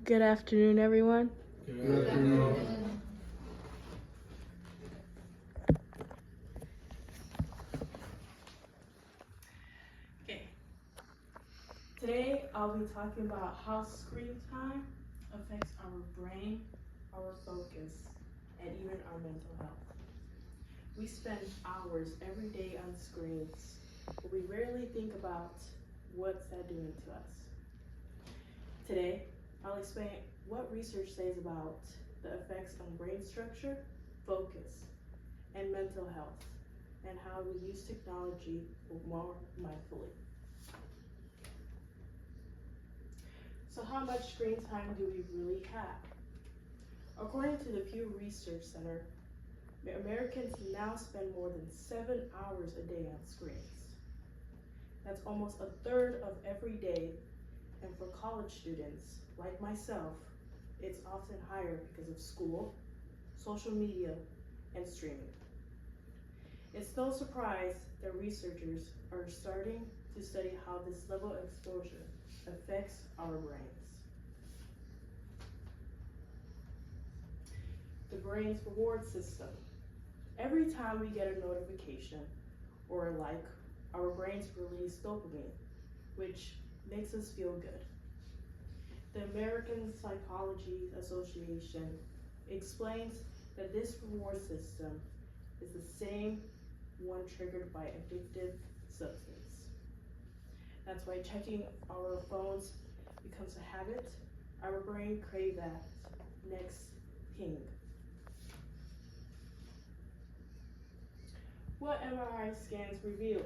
Good afternoon, everyone. Good afternoon. Okay. Today, I'll be talking about how screen time affects our brain, our focus, and even our mental health. We spend hours every day on screens, but we rarely think about what's that doing to us. Today, I'll explain what research says about the effects on brain structure, focus, and mental health, and how we use technology more mindfully. So how much screen time do we really have? According to the Pew Research Center, Americans now spend more than 7 hours a day on screens. That's almost a third of every day, and for college students, like myself, it's often higher because of school, social media, and streaming. It's no surprise that researchers are starting to study how this level of exposure affects our brains. The brain's reward system. Every time we get a notification or a like, our brains release dopamine, which makes us feel good. The American Psychology Association explains that this reward system is the same one triggered by addictive substance. That's why checking our phones becomes a habit. Our brain craves that next ping. What MRI scans reveal?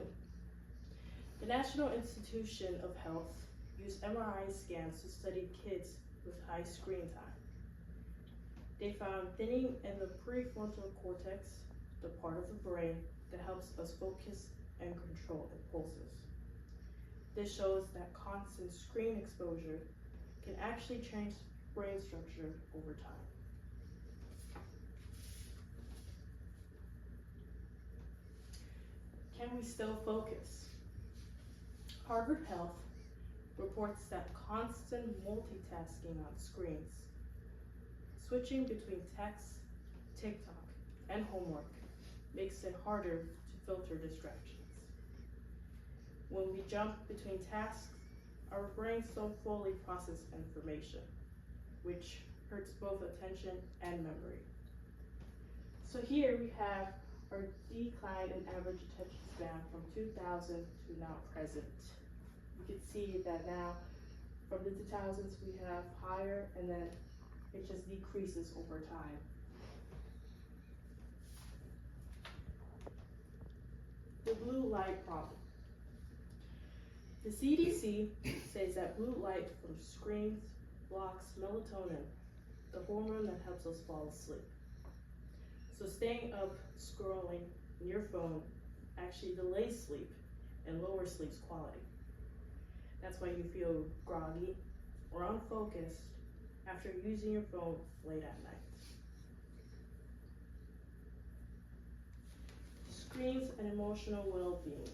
The National Institution of Health used MRI scans to study kids with high screen time. They found thinning in the prefrontal cortex, the part of the brain that helps us focus and control impulses. This shows that constant screen exposure can actually change brain structure over time. Can we still focus? Harvard Health reports that constant multitasking on screens, switching between text, TikTok, and homework makes it harder to filter distractions. When we jump between tasks, our brains don't fully process information, which hurts both attention and memory. So here we have our decline in average attention span from 2000 to now present. You can see that now from the 2000s we have higher, and then it just decreases over time. The blue light problem. The CDC says that blue light from screens blocks melatonin, the hormone that helps us fall asleep. So staying up scrolling in your phone actually delays sleep and lowers sleep's quality. That's why you feel groggy or unfocused after using your phone late at night. Screens and emotional well-being.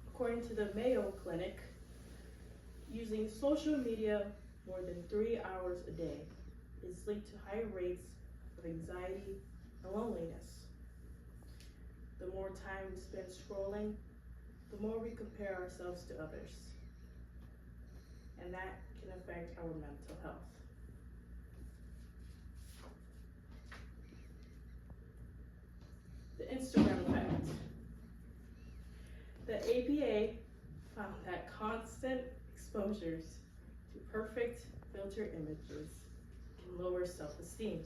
According to the Mayo Clinic, using social media more than 3 hours a day is linked to higher rates of anxiety and loneliness. The more time we spend scrolling, the more we compare ourselves to others, and that can affect our mental health. The Instagram effect. The APA found that constant exposures to perfect filter images can lower self-esteem.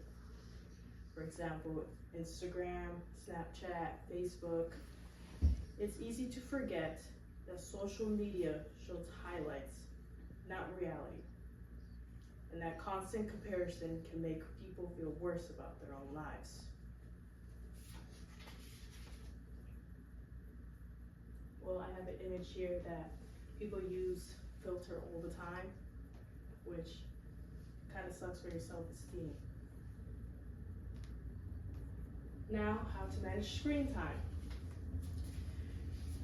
For example, Instagram, Snapchat, Facebook. It's easy to forget that social media shows highlights, not reality. And that constant comparison can make people feel worse about their own lives. Well, I have an image here that people use filter all the time, which kind of sucks for your self-esteem. Now, how to manage screen time.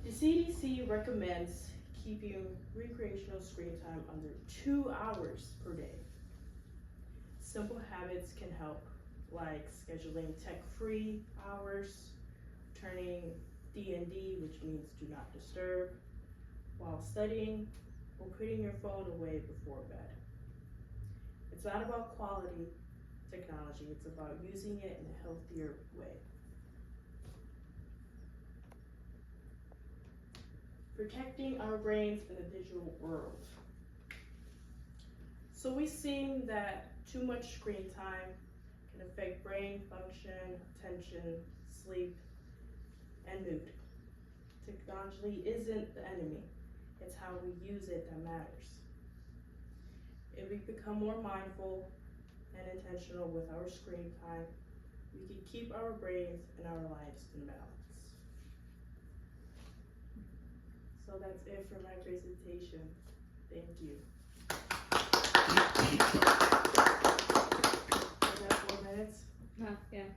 The CDC recommends keeping recreational screen time under 2 hours per day. Simple habits can help, like scheduling tech-free hours, turning DND, which means do not disturb, while studying, or putting your phone away before bed. It's not about quality technology, it's about using it in a healthier way. Protecting our brains in the digital world. So we've seen that too much screen time can affect brain function, attention, sleep, and mood. Technology isn't the enemy, it's how we use it that matters. If we become more mindful and intentional with our screen time, we can keep our brains and our lives in balance. So that's it for my presentation. Thank you. I got 4 minutes? Yeah.